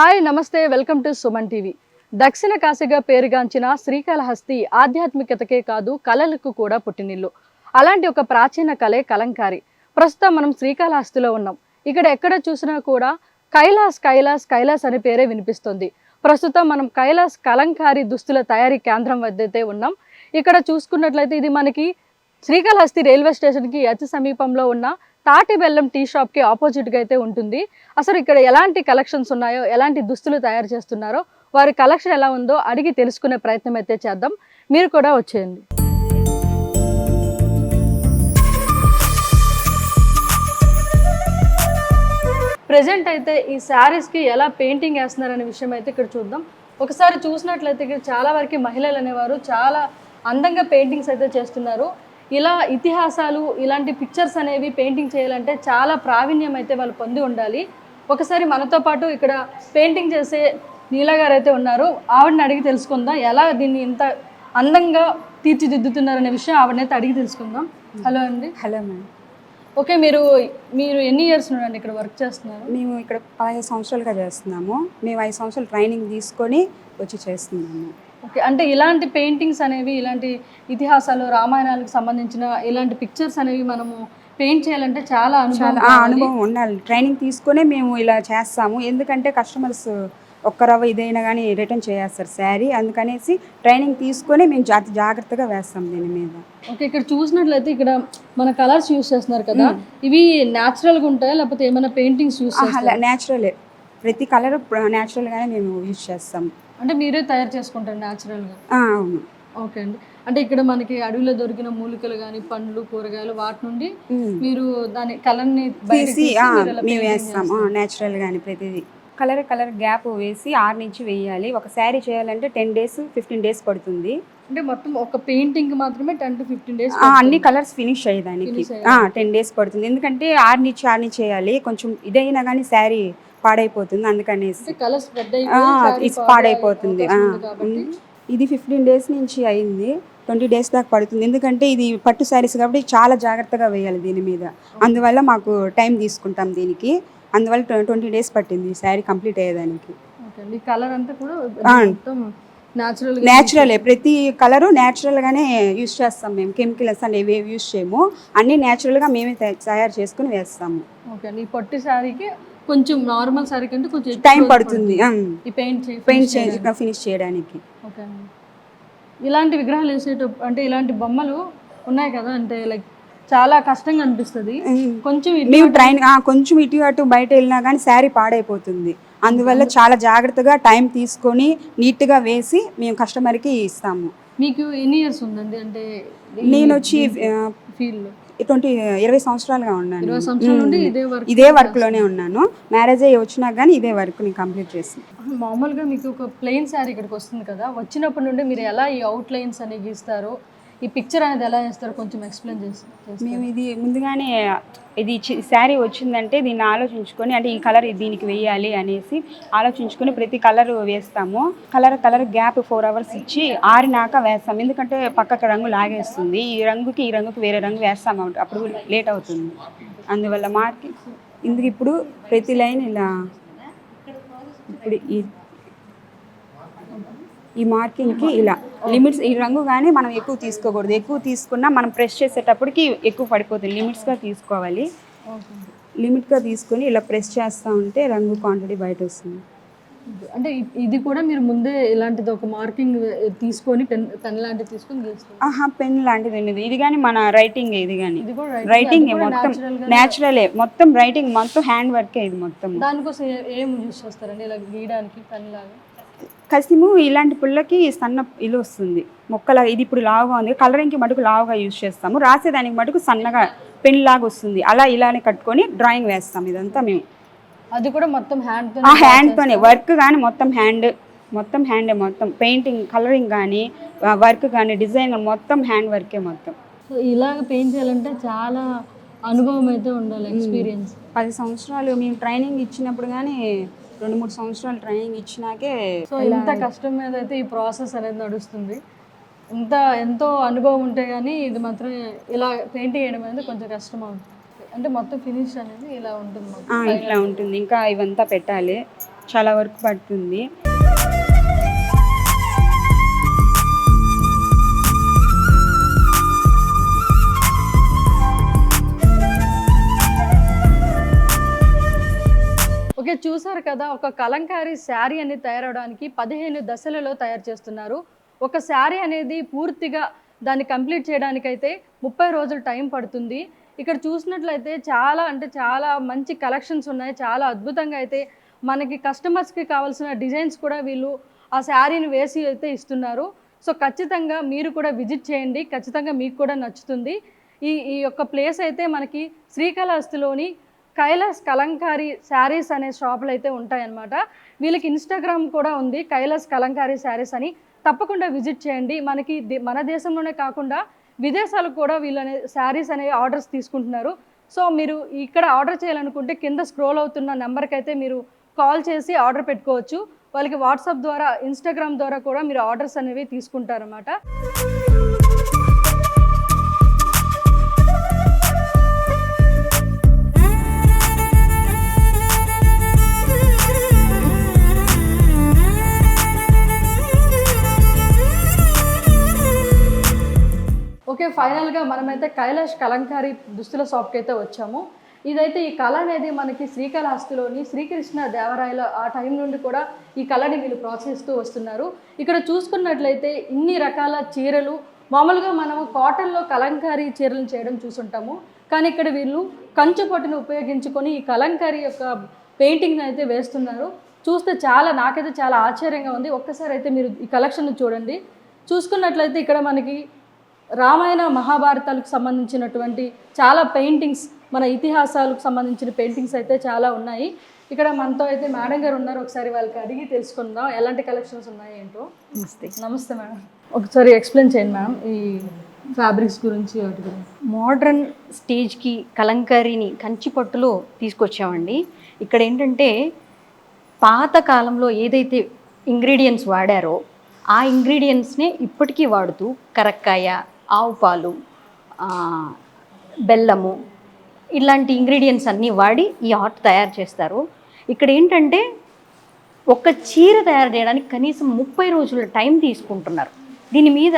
Hi నమస్తే welcome to Suman TV. దక్షిణ కాశీగా పేరుగాంచిన శ్రీకాళహస్తి ఆధ్యాత్మికతకే కాదు కళలకు కూడా పుట్టినిల్లు. అలాంటి ఒక ప్రాచీన కళే కలంకారి. ప్రస్తుతం మనం శ్రీకాళహస్తిలో ఉన్నాం. ఇక్కడ ఎక్కడ చూసినా కూడా కైలాస్ కైలాస్ కైలాస్ అనే పేరే వినిపిస్తుంది. ప్రస్తుతం మనం కైలాస్ కలంకారి దుస్తుల తయారీ కేంద్రం వద్దైతే ఉన్నాం. ఇక్కడ చూసుకున్నట్లయితే ఇది మనకి శ్రీకాళహస్తి రైల్వే స్టేషన్కి అతి సమీపంలో ఉన్న తాటి బెల్లం టీ షాప్కి ఆపోజిట్గా అయితే ఉంటుంది. అసలు ఇక్కడ ఎలాంటి కలెక్షన్స్ ఉన్నాయో, ఎలాంటి దుస్తులు తయారు చేస్తున్నారో, వారి కలెక్షన్ ఎలా ఉందో అడిగి తెలుసుకునే ప్రయత్నం అయితే చేద్దాం. మీరు కూడా వచ్చేయండి. ప్రజెంట్ అయితే ఈ శారీస్కి ఎలా పెయింటింగ్ వేస్తున్నారనే విషయం అయితే ఇక్కడ చూద్దాం. ఒకసారి చూసినట్లయితే ఇక్కడ చాలా వరకు మహిళలు అనేవారు చాలా అందంగా పెయింటింగ్స్ అయితే చేస్తున్నారు. ఇలా ఇతిహాసాలు ఇలాంటి పిక్చర్స్ అనేవి పెయింటింగ్ చేయాలంటే చాలా ప్రావీణ్యం అయితే వాళ్ళు పొంది ఉండాలి. ఒకసారి మనతో పాటు ఇక్కడ పెయింటింగ్ చేసే నీలా గారు అయితే ఉన్నారు. ఆవిడని అడిగి తెలుసుకుందాం ఎలా దీన్ని ఇంత అందంగా తీర్చిదిద్దుతున్నారనే విషయం ఆవిడనైతే అడిగి తెలుసుకుందాం. హలో అండి. Hello madam. ఓకే, మీరు ఎన్ని ఇయర్స్ నుండి ఇక్కడ వర్క్ చేస్తున్నారు? మేము ఇక్కడ 15 సంవత్సరాలుగా చేస్తున్నాము. మేము 5 సంవత్సరాలు ట్రైనింగ్ తీసుకొని వచ్చి చేస్తున్నాము. ఓకే, అంటే ఇలాంటి పెయింటింగ్స్ అనేవి, ఇలాంటి ఇతిహాసాలు రామాయణాలకు సంబంధించిన ఇలాంటి పిక్చర్స్ అనేవి మనము పెయింట్ చేయాలంటే చాలా అనుభవం ఉండాలి. ట్రైనింగ్ తీసుకొనే మేము ఇలా చేస్తాము. ఎందుకంటే కస్టమర్స్ ఒక్క రవ్వ ఇదైనా కానీ రిటర్న్ చేస్తారు శారీ. అందుకనేసి ట్రైనింగ్ తీసుకొని మేము జాగ్రత్తగా వేస్తాం దీని మీద. ఓకే, ఇక్కడ చూసినట్లయితే ఇక్కడ మన కలర్స్ యూస్ చేస్తున్నారు కదా, ఇవి న్యాచురల్గా ఉంటాయా లేకపోతే ఏమైనా పెయింటింగ్స్ యూస్ చేస్తారా? న్యాచురలే, ప్రతి కలర్ న్యాచురల్గానే మేము యూజ్ చేస్తాం. అంటే మీరే తయారు చేసుకుంటారు న్యాచురల్గా? అవును. ఓకే అండి. అంటే ఇక్కడ మనకి అడవిలో దొరికిన మూలికలు కానీ పండ్లు కూరగాయలు వాటి నుండి మీరు దాని కలర్ని తీసి మేము వేస్తాము న్యాచురల్గానే. ప్రతిదీ కలర్ గ్యాప్ వేసి 6 నుంచి వేయాలి. ఒక శారీ చేయాలంటే 10 days 15 days పడుతుంది. అంటే మొత్తం ఒక పెయింటింగ్ మాత్రమే 10 to 15 days అన్ని కలర్స్ ఫినిష్ అయ్యేదానికి 10 days పడుతుంది. ఎందుకంటే 6 నుంచి చేయాలి. కొంచెం ఇదైనా కానీ శారీ పాడైపోతుంది, అందుకనేసి కలర్స్ పాడైపోతుంది. ఇది 15 days నుంచి అయింది. 20 days దాకా పడుతుంది. ఎందుకంటే ఇది పట్టు శారీస్ కాబట్టి చాలా జాగ్రత్తగా వేయాలి దీని మీద. అందువల్ల మాకు టైం తీసుకుంటాం దీనికి. అందువల్ల 20 days పట్టింది ఈ శారీ కంప్లీట్ అయ్యేదానికి. కలర్ అంతా కూడా న్యాచురలే, ప్రతి కలరు న్యాచురల్గానే యూజ్ చేస్తాం మేము. కెమికల్స్ అనేవి యూజ్ చేయము, అన్నీ న్యాచురల్గా మేమే తయారు చేసుకుని వేస్తాము. ఓకే అండి. ఈ పట్టు శారీకి కొంచెం నార్మల్ శారీ కంటే కొంచెం టైం పడుతుంది పెయింట్ ఫినిష్ చేయడానికి. ఓకే అండి. ఇలాంటి విగ్రహాలు వేసేటప్పుడు అంటే ఇలాంటి బొమ్మలు ఉన్నాయి కదా, అంటే లైక్ చాలా కష్టంగా అనిపిస్తుంది. కొంచెం కొంచెం ఇటు అటు బయట వెళ్ళినా కానీ శారీ పాడైపోతుంది. అందువల్ల చాలా జాగ్రత్తగా టైం తీసుకొని నీట్గా వేసి మేము కస్టమర్కి ఇస్తాము. మీకు ఎన్ని ఇయర్స్ ఉందండి? అంటే నేను వచ్చి ఫీల్డ్లో 20 సంవత్సరాలుగా ఉన్నాను. 20 సంవత్సరాల నుండి ఇదే వర్క్లోనే ఉన్నాను. మ్యారేజ్ అయ్యి వచ్చినా కానీ ఇదే వర్క్ నేను కంప్లీట్ చేస్తాను. మామూలుగా మీకు ఒక ప్లెయిన్ శారీ ఇక్కడికి వస్తుంది కదా, వచ్చినప్పటి నుండి మీరు ఎలా ఈ అవుట్ లైన్స్ అనేవి గీస్తారో, ఈ పిక్చర్ అనేది ఎలా చేస్తారో కొంచెం ఎక్స్ప్లెయిన్ చేస్తారు. మేము ఇది ముందుగానే ఇది శారీ వచ్చిందంటే దీన్ని ఆలోచించుకొని, అంటే ఈ కలర్ దీనికి వేయాలి అనేసి ఆలోచించుకొని ప్రతి కలర్ వేస్తాము. కలర్ గ్యాప్ 4 hours ఇచ్చి ఆరినాక వేస్తాం. ఎందుకంటే పక్కకు రంగు లాగేస్తుంది. ఈ రంగుకి వేరే రంగు వేస్తాము, అప్పుడు లేట్ అవుతుంది. అందువల్ల ఇందుకు ఇప్పుడు ప్రతి లైన్ ఇలా ఇప్పుడు ఈ మార్కింగ్కి ఇలా లిమిట్స్, ఈ రంగు కానీ మనం ఎక్కువ తీసుకోకూడదు. ఎక్కువ తీసుకున్నా మనం ప్రెస్ చేసేటప్పటికి ఎక్కువ పడిపోతుంది. లిమిట్స్గా తీసుకోవాలి. లిమిట్గా తీసుకొని ఇలా ప్రెస్ చేస్తూ ఉంటే రంగు క్వాంటిటీ బయట వస్తుంది. అంటే ఇది కూడా మీరు ముందే ఇలాంటిది ఒక మార్కింగ్ తీసుకొని పెన్ లాంటిది తీసుకొని గీస్తారు? పెన్ లాంటిది ఉన్నది ఇది కానీ మన రైటింగ్, ఇది కానీ రైటింగ్ మొత్తం న్యాచురలే, మొత్తం రైటింగ్ మొత్తం హ్యాండ్ వర్కే. ఇది మొత్తం దానికోసం ఏం యూజ్ చేస్తారండి ఇలా గీయడానికి? పెన్ లాగా కసిము ఇలాంటి పుల్లకి సన్న ఇల్లు వస్తుంది మొక్కల. ఇది ఇప్పుడు లావుగా ఉంది, కలరింగ్కి మటుకు లావుగా యూజ్ చేస్తాము. రాసేదానికి మటుకు సన్నగా పెన్ లాగా వస్తుంది. ఇలానే కట్టుకొని డ్రాయింగ్ వేస్తాం. ఇదంతా మేము అది కూడా మొత్తం హ్యాండ్తోనే వర్క్ కానీ మొత్తం హ్యాండే, మొత్తం పెయింటింగ్ కలరింగ్ కానీ వర్క్ కానీ డిజైన్ మొత్తం హ్యాండ్ వర్కే మొత్తం. సో ఇలాగ పెయింట్ చేయాలంటే చాలా అనుభవం అయితే ఉండాలి, ఎక్స్పీరియన్స్. 10 సంవత్సరాలు మేము ట్రైనింగ్ ఇచ్చినప్పుడు కానీ 2-3 సంవత్సరాలు ట్రైనింగ్ ఇచ్చినాకే. సో ఇంత కష్టం మీద అయితే ఈ ప్రాసెస్ అనేది నడుస్తుంది. ఎంతో అనుభవం ఉంటే కానీ ఇది మాత్రం ఇలా పెయింట్ చేయడం అనేది కొంచెం కష్టం అవుతుంది. అంటే మొత్తం ఫినిష్ అనేది ఇలా ఉంటుంది. ఇట్లా ఉంటుంది. ఇంకా ఇవంతా పెట్టాలి. చాలా వర్క్ పడుతుంది. ఓకే, చూసారు కదా, ఒక కలంకారీ శారీ అనేది తయారవడానికి 15 దశలలో తయారు చేస్తున్నారు. ఒక శారీ అనేది పూర్తిగా దాన్ని కంప్లీట్ చేయడానికైతే 30 రోజులు టైం పడుతుంది. ఇక్కడ చూసినట్లయితే చాలా అంటే చాలా మంచి కలెక్షన్స్ ఉన్నాయి. చాలా అద్భుతంగా అయితే మనకి కస్టమర్స్కి కావాల్సిన డిజైన్స్ కూడా వీళ్ళు ఆ శారీని వేసి అయితే ఇస్తున్నారు. సో ఖచ్చితంగా మీరు కూడా విజిట్ చేయండి, ఖచ్చితంగా మీకు కూడా నచ్చుతుంది. ఈ ఈ యొక్క ప్లేస్ అయితే మనకి శ్రీకాళహస్తిలోని కైలాస్ కలంకారీ శారీస్ అనే షాపులు అయితే ఉంటాయన్నమాట. వీళ్ళకి ఇన్స్టాగ్రామ్ కూడా ఉంది, కైలాస్ కలంకారీ శారీస్ అని. తప్పకుండా విజిట్ చేయండి. మనకి మన దేశంలోనే కాకుండా విదేశాలకు కూడా వీళ్ళనే శారీస్ అనేవి ఆర్డర్స్ తీసుకుంటున్నారు. సో మీరు ఇక్కడ ఆర్డర్ చేయాలనుకుంటే కింద స్క్రోల్ అవుతున్న నెంబర్కి అయితే మీరు కాల్ చేసి ఆర్డర్ పెట్టుకోవచ్చు. వాళ్ళకి వాట్సాప్ ద్వారా, ఇన్స్టాగ్రామ్ ద్వారా కూడా మీరు ఆర్డర్స్ అనేవి తీసుకుంటారన్నమాట. ఓకే, ఫైనల్గా మనమైతే కైలాష్ కలంకారీ దుస్తుల షాప్కి అయితే వచ్చాము. ఇదైతే ఈ కళ అనేది మనకి శ్రీకాళహస్తిలోని శ్రీకృష్ణ దేవరాయల ఆ టైం నుండి కూడా ఈ కళని వీళ్ళు ప్రోత్సహిస్తూ వస్తున్నారు. ఇక్కడ చూసుకున్నట్లయితే ఇన్ని రకాల చీరలు, మామూలుగా మనము కాటన్లో కలంకారీ చీరలను చేయడం చూసుంటాము, కానీ ఇక్కడ వీళ్ళు కంచు పట్టును ఉపయోగించుకొని ఈ కలంకారీ యొక్క పెయింటింగ్ని అయితే వేస్తున్నారు. చూస్తే నాకైతే చాలా ఆశ్చర్యంగా ఉంది. ఒక్కసారి అయితే మీరు ఈ కలెక్షన్ చూడండి. చూసుకున్నట్లయితే ఇక్కడ మనకి రామాయణ మహాభారతాలకు సంబంధించినటువంటి చాలా పెయింటింగ్స్, మన ఇతిహాసాలకు సంబంధించిన పెయింటింగ్స్ అయితే చాలా ఉన్నాయి. ఇక్కడ మనతో అయితే మేడం గారు ఉన్నారు, ఒకసారి వాళ్ళకి అడిగి తెలుసుకుందాం ఎలాంటి కలెక్షన్స్ ఉన్నాయి ఏంటో. నమస్తే మేడం, ఒకసారి ఎక్స్ప్లెయిన్ చేయండి మేడం ఈ ఫ్యాబ్రిక్స్ గురించి. వాటి గురించి మోడ్రన్ స్టేజ్కి కలంకారీని కంచిపట్టులో తీసుకొచ్చామండి. ఇక్కడ ఏంటంటే పాత కాలంలో ఏదైతే ఇంగ్రీడియంట్స్ వాడారో ఆ ఇంగ్రీడియంట్స్నే ఇప్పటికీ వాడుతూ కరక్కాయ, ఆవు పాలు, బెల్లము ఇలాంటి ఇంగ్రీడియంట్స్ అన్నీ వాడి ఈ ఆర్ట్ తయారు చేస్తారు. ఇక్కడ ఏంటంటే ఒక చీర తయారు చేయడానికి కనీసం 30 రోజుల టైం తీసుకుంటున్నారు. దీని మీద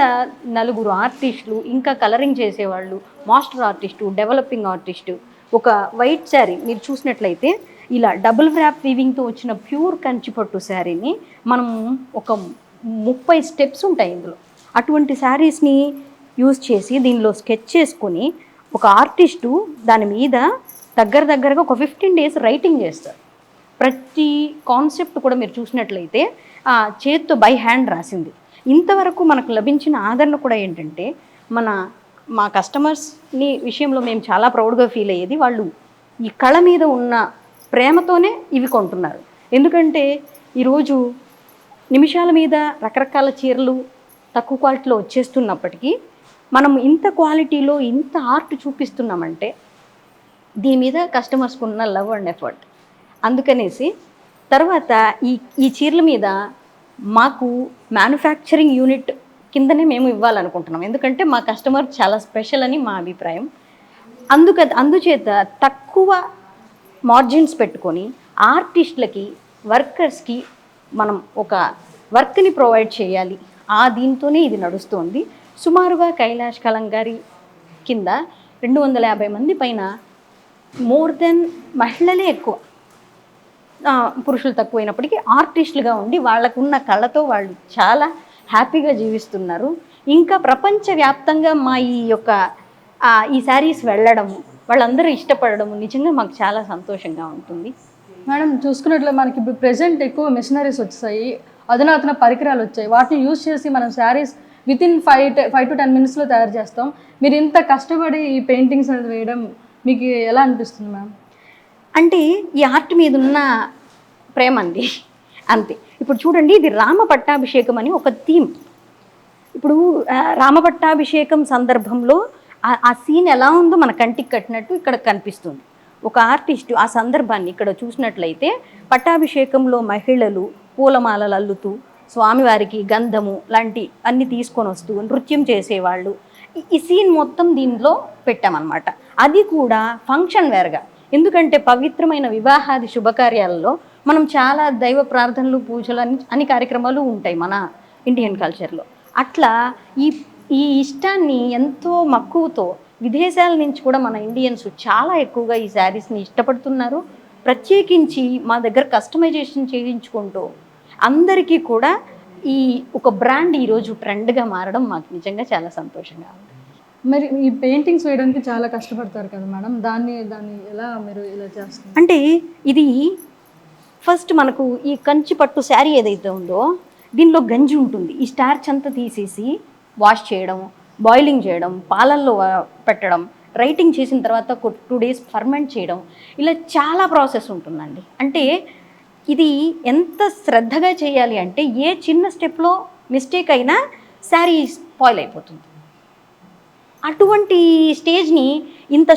4 ఆర్టిస్టులు, ఇంకా కలరింగ్ చేసేవాళ్ళు, మాస్టర్ ఆర్టిస్టు, డెవలపింగ్ ఆర్టిస్టు. ఒక వైట్ శారీ మీరు చూసినట్లయితే ఇలా డబుల్ వ్రాప్ వీవింగ్తో వచ్చిన ప్యూర్ కంచిపట్టు శారీని మనం ఒక 30 స్టెప్స్ ఉంటాయి ఇందులో. అటువంటి శారీస్ని యూజ్ చేసి దీనిలో స్కెచ్ చేసుకొని ఒక ఆర్టిస్టు దాని మీద దగ్గరగా ఒక 15 days రైటింగ్ చేస్తారు. ప్రతి కాన్సెప్ట్ కూడా మీరు చూసినట్లయితే చేత్తో బై హ్యాండ్ రాసింది. ఇంతవరకు మనకు లభించిన ఆదరణ కూడా ఏంటంటే మా కస్టమర్స్ని విషయంలో మేము చాలా ప్రౌడ్గా ఫీల్ అయ్యేది, వాళ్ళు ఈ కళ మీద ఉన్న ప్రేమతోనే ఇవి కొంటున్నారు. ఎందుకంటే ఈరోజు నిమిషాల మీద రకరకాల చీరలు తక్కువ క్వాలిటీలో వచ్చేస్తున్నప్పటికీ మనం ఇంత క్వాలిటీలో ఇంత ఆర్ట్ చూపిస్తున్నామంటే దీని మీద కస్టమర్స్కి ఉన్న లవ్ అండ్ ఎఫర్ట్. అందుకనేసి తర్వాత ఈ చీరల మీద మాకు మ్యానుఫ్యాక్చరింగ్ యూనిట్ కిందనే మేము ఇవ్వాలనుకుంటున్నాం. ఎందుకంటే మా కస్టమర్ చాలా స్పెషల్ అని మా అభిప్రాయం. అందుచేత తక్కువ మార్జిన్స్ పెట్టుకొని ఆర్టిస్టులకి, వర్కర్స్కి మనం ఒక వర్క్ని ప్రొవైడ్ చేయాలి. దీంతోనే ఇది నడుస్తుంది. సుమారుగా కైలాష్ కలంకారీ కింద 250 మంది పైన, మోర్ దెన్ మహిళలే ఎక్కువ, పురుషులు తక్కువైనప్పటికీ ఆర్టిస్టులుగా ఉండి వాళ్ళకున్న కళతో వాళ్ళు చాలా హ్యాపీగా జీవిస్తున్నారు. ఇంకా ప్రపంచవ్యాప్తంగా మా ఈ శారీస్ వెళ్ళడము, వాళ్ళందరూ ఇష్టపడడము నిజంగా మాకు చాలా సంతోషంగా ఉంటుంది. మేడం చూసుకున్నట్లు మనకి ఇప్పుడు ప్రెజెంట్ ఎక్కువ మెషినరీస్ వచ్చాయి, అధునాతన పరికరాలు వచ్చాయి. వాటిని యూజ్ చేసి మనం శారీస్ వితిన్ 5 to 10 minutesలో తయారు చేస్తాం. మీరు ఇంత కష్టపడి ఈ పెయింటింగ్స్ అనేది వేయడం మీకు ఎలా అనిపిస్తుంది మ్యామ్? అంటే ఈ ఆర్ట్ మీద ఉన్న ప్రేమ అండి, అంతే. ఇప్పుడు చూడండి, ఇది రామ పట్టాభిషేకం అని ఒక థీమ్. ఇప్పుడు రామ పట్టాభిషేకం సందర్భంలో ఆ సీన్ ఎలా ఉందో మన కంటికి కట్టినట్టు ఇక్కడ కనిపిస్తుంది. ఒక ఆర్టిస్టు ఆ సందర్భాన్ని ఇక్కడ చూసినట్లయితే పట్టాభిషేకంలో మహిళలు పూలమాలలు అల్లుతూ స్వామివారికి గంధము లాంటి అన్ని తీసుకొని వస్తూ నృత్యం చేసేవాళ్ళు. ఈ సీన్ మొత్తం దీనిలో పెట్టామన్నమాట. అది కూడా ఫంక్షన్ వేర్గా, ఎందుకంటే పవిత్రమైన వివాహాది శుభకార్యాలలో మనం చాలా దైవ ప్రార్థనలు పూజలు అన్ని కార్యక్రమాలు ఉంటాయి మన ఇండియన్ కల్చర్లో. అట్లా ఈ ఈ ఇష్టాన్ని ఎంతో మక్కువతో విదేశాల నుంచి కూడా మన ఇండియన్స్ చాలా ఎక్కువగా ఈ శారీస్ని ఇష్టపడుతున్నారు. ప్రత్యేకించి మా దగ్గర కస్టమైజేషన్ చేయించుకుంటూ అందరికీ కూడా ఈ ఒక బ్రాండ్ ఈరోజు ట్రెండ్గా మారడం మాకు నిజంగా చాలా సంతోషంగా ఉంది. మరి ఈ పెయింటింగ్స్ వేయడానికి చాలా కష్టపడతారు కదా మేడం, దాన్ని ఎలా మీరు ఇలా చేస్తారు? అంటే ఇది ఫస్ట్ మనకు ఈ కంచి పట్టు శారీ ఏదైతే ఉందో దీనిలో గంజి ఉంటుంది. ఈ స్టార్చ్ అంతా తీసేసి వాష్ చేయడం, బాయిలింగ్ చేయడం, పాలల్లో పెట్టడం, రైటింగ్ చేసిన తర్వాత 2 days ఫర్మెంట్ చేయడం, ఇలా చాలా ప్రాసెస్ ఉంటుందండి. అంటే ఇది ఎంత శ్రద్ధగా చేయాలి అంటే ఏ చిన్న స్టెప్లో మిస్టేక్ అయినా శారీ స్పాయిల్ అయిపోతుంది. అటువంటి స్టేజ్ని ఇంత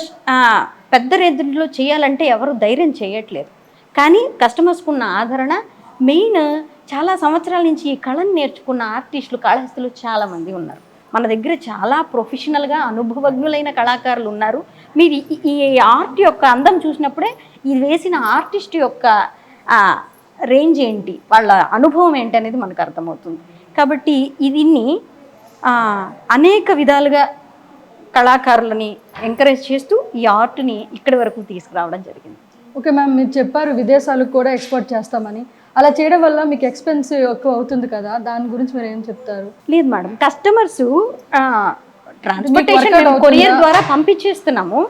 పెద్ద రేంజ్లో చేయాలంటే ఎవరు ధైర్యం చేయట్లేదు. కానీ కస్టమర్స్కు ఉన్న ఆదరణ మెయిన్. చాలా సంవత్సరాల నుంచి ఈ కళను నేర్చుకున్న ఆర్టిస్టులు, కాళహస్తులు చాలామంది ఉన్నారు మన దగ్గర. చాలా ప్రొఫెషనల్గా అనుభవజ్ఞులైన కళాకారులు ఉన్నారు. మీరు ఈ ఆర్ట్ యొక్క అందం చూసినప్పుడే ఇది వేసిన ఆర్టిస్ట్ యొక్క రేంజ్ ఏంటి, వాళ్ళ అనుభవం ఏంటి అనేది మనకు అర్థమవుతుంది. కాబట్టి దీన్ని అనేక విధాలుగా కళాకారులని ఎంకరేజ్ చేస్తూ ఈ ఆర్ట్ని ఇక్కడి వరకు తీసుకురావడం జరిగింది. ఓకే మ్యామ్, మీరు చెప్పారు విదేశాలకు కూడా ఎక్స్పోర్ట్ చేస్తామని. అలా చేయడం వల్ల మీకు ఎక్స్పెన్స్ ఎక్కువ అవుతుంది కదా, దాని గురించి మీరు ఏం చెప్తారు? లేదు మేడం, కస్టమర్స్ ట్రాన్స్పోర్టేషన్ కొరియర్ ద్వారా పంపించేస్తున్నాము.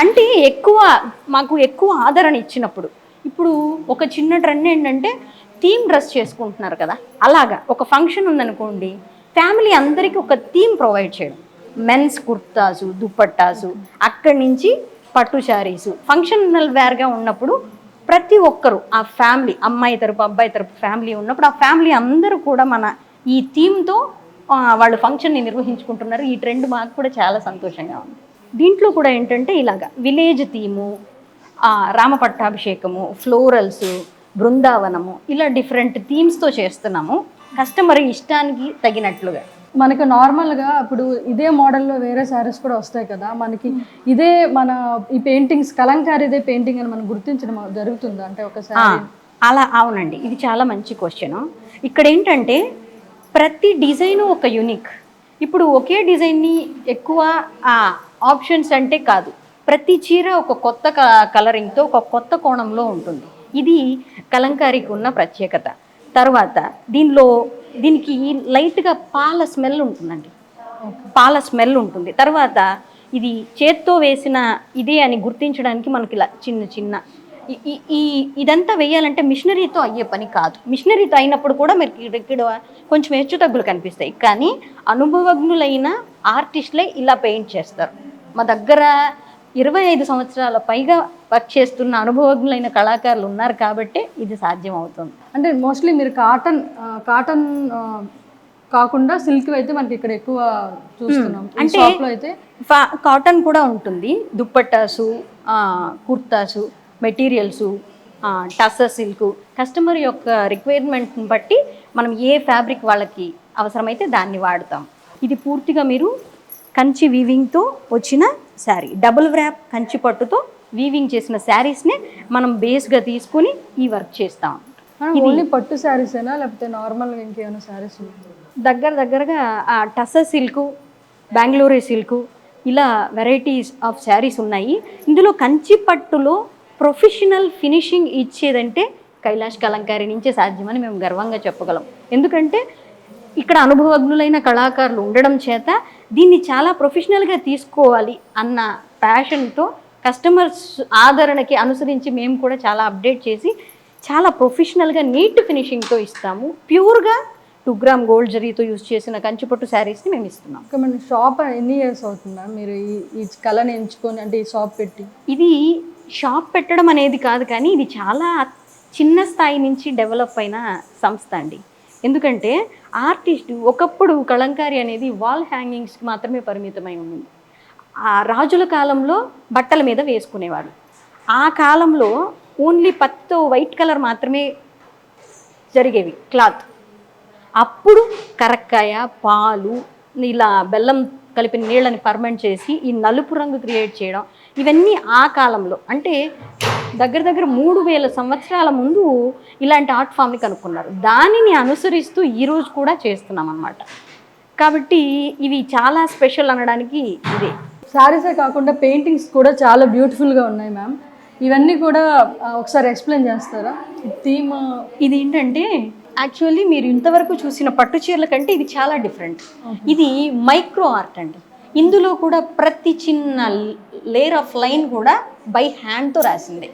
అంటే మాకు ఎక్కువ ఆదరణ ఇచ్చినప్పుడు, ఇప్పుడు ఒక చిన్న ట్రెండ్ ఏంటంటే థీమ్ డ్రెస్ చేసుకుంటున్నారు కదా, అలాగా ఒక ఫంక్షన్ ఉందనుకోండి, ఫ్యామిలీ అందరికీ ఒక థీమ్ ప్రొవైడ్ చేయడం. మెన్స్ కుర్తాసు, దుపట్టాసు, అక్కడి నుంచి పట్టు శారీసు, ఫంక్షనల్ వేర్గా ఉన్నప్పుడు ప్రతి ఒక్కరు ఆ ఫ్యామిలీ, అమ్మాయి తరపు అబ్బాయి తరపు ఫ్యామిలీ ఉన్నప్పుడు ఆ ఫ్యామిలీ అందరూ కూడా మన ఈ థీమ్తో వాళ్ళు ఫంక్షన్ని నిర్వహించుకుంటున్నారు. ఈ ట్రెండ్ మాకు కూడా చాలా సంతోషంగా ఉంది. దీంట్లో కూడా ఏంటంటే ఇలాగా విలేజ్ థీము, రామపట్టాభిషేకము, ఫ్లోరల్స్, బృందావనము, ఇలా డిఫరెంట్ థీమ్స్తో చేస్తున్నాము కస్టమర్ ఇష్టానికి తగినట్లుగా. మనకు నార్మల్గా ఇప్పుడు ఇదే మోడల్లో వేరే శారీస్ కూడా వస్తాయి కదా, మనకి ఇదే మన ఈ పెయింటింగ్స్ కలంకారీదే పెయింటింగ్ అని మనం గుర్తించడం జరుగుతుంది అంటే ఒకసారి? అలా అవునండి, ఇది చాలా మంచి క్వశ్చన్. ఇక్కడ ఏంటంటే ప్రతి డిజైను ఒక యూనిక్. ఇప్పుడు ఒకే డిజైన్ని ఎక్కువ ఆప్షన్స్ అంటే కాదు, ప్రతి చీర ఒక కొత్త కలరింగ్తో ఒక కొత్త కోణంలో ఉంటుంది. ఇది కలంకారీకి ఉన్న ప్రత్యేకత. తర్వాత దీనికి లైట్గా పాల స్మెల్ ఉంటుందండి, పాల స్మెల్ ఉంటుంది. తర్వాత ఇది చేత్తో వేసిన ఇదే అని గుర్తించడానికి మనకి ఇలా చిన్న ఇదంతా వేయాలంటే మిషనరీతో అయ్యే పని కాదు. మిషనరీతో అయినప్పుడు కూడా మీరు ఇక్కడ కొంచెం హెచ్చు తగ్గులు కనిపిస్తాయి, కానీ అనుభవజ్ఞులైన ఆర్టిస్టులే ఇలా పెయింట్ చేస్తారు. మా దగ్గర 25 సంవత్సరాల పైగా వర్క్ చేస్తున్న అనుభవజ్ఞులైన కళాకారులు ఉన్నారు కాబట్టి ఇది సాధ్యం అవుతుంది. అంటే మోస్ట్లీ మీరు కాటన్ కాకుండా సిల్క్ అయితే మనకి ఇక్కడ ఎక్కువ చూస్తున్నాం. అంటే అయితే కాటన్ కూడా ఉంటుంది, dupattas, kurtas, materials, tussar silk, customer యొక్క రిక్వైర్మెంట్ని బట్టి మనం ఏ ఫ్యాబ్రిక్ వాళ్ళకి అవసరమైతే దాన్ని వాడతాం. ఇది పూర్తిగా మీరు కంచి వీవింగ్తో వచ్చిన శారీ, డబుల్ వ్రాప్ కంచి పట్టుతో వీవింగ్ చేసిన శారీస్ని మనం బేస్గా తీసుకుని ఈ వర్క్ చేస్తాం. ఓన్లీ పట్టు శారీస్ అయినా లేకపోతే నార్మల్గా ఇంకేమైనా శారీస్? దగ్గరగా టస్సర్ సిల్క్, బెంగళూరు సిల్క్, ఇలా వెరైటీస్ ఆఫ్ శారీస్ ఉన్నాయి. ఇందులో కంచి పట్టులో ప్రొఫెషనల్ ఫినిషింగ్ ఇచ్చేదంటే కైలాష్ కలంకారీ నుంచే సాధ్యమని మేము గర్వంగా చెప్పగలం. ఎందుకంటే ఇక్కడ అనుభవజ్ఞులైన కళాకారులు ఉండడం చేత దీన్ని చాలా ప్రొఫెషనల్గా తీసుకోవాలి అన్న ప్యాషన్తో కస్టమర్స్ ఆదరణకి అనుసరించి మేము కూడా చాలా అప్డేట్ చేసి చాలా ప్రొఫెషనల్గా నీట్ ఫినిషింగ్తో ఇస్తాము. ప్యూర్గా 2 గ్రామ్ గోల్డ్ జరీతో యూజ్ చేసిన కంచిపట్టు శారీస్ని మేము ఇస్తున్నాం. మన షాప్ ఎన్ని ఇయర్స్ అవుతుందా మీరు ఈ కళని ఎంచుకొని, అంటే ఈ షాప్ పెట్టి? ఇది షాప్ పెట్టడం అనేది కాదు, కానీ ఇది చాలా చిన్న స్థాయి నుంచి డెవలప్ అయిన సంస్థ అండి. ఎందుకంటే ఆర్టిస్ట్ ఒకప్పుడు కలంకారీ అనేది వాల్ హ్యాంగింగ్స్కి మాత్రమే పరిమితమై ఉంది. ఆ రాజుల కాలంలో బట్టల మీద వేసుకునేవాళ్ళు. ఆ కాలంలో ఓన్లీ పత్తో వైట్ కలర్ మాత్రమే జరిగేవి క్లాత్. అప్పుడు కరక్కాయ, పాలు, ఇలా బెల్లం కలిపిన నీళ్ళని ఫర్మెంట్ చేసి ఈ నలుపు రంగు క్రియేట్ చేయడం, ఇవన్నీ ఆ కాలంలో. అంటే దగ్గర దగ్గర 3000 సంవత్సరాల ముందు ఇలాంటి ఆర్ట్ ఫామ్ని కనుక్కున్నారు. దానిని అనుసరిస్తూ ఈరోజు కూడా చేస్తున్నాం అన్నమాట. కాబట్టి ఇవి చాలా స్పెషల్ అనడానికి ఇదే. శారీసే కాకుండా పెయింటింగ్స్ కూడా చాలా బ్యూటిఫుల్గా ఉన్నాయి మ్యామ్. ఇవన్నీ కూడా ఒకసారి ఎక్స్ప్లెయిన్ చేస్తారా? థీమ్ ఇది ఏంటంటే యాక్చువల్లీ మీరు ఇంతవరకు చూసిన పట్టు చీరల కంటే ఇది చాలా డిఫరెంట్. ఇది మైక్రో ఆర్ట్ అండి. ఇందులో కూడా ప్రతి చిన్న లేయర్ ఆఫ్ లైన్ కూడా బై హ్యాండ్తో రాసిందే.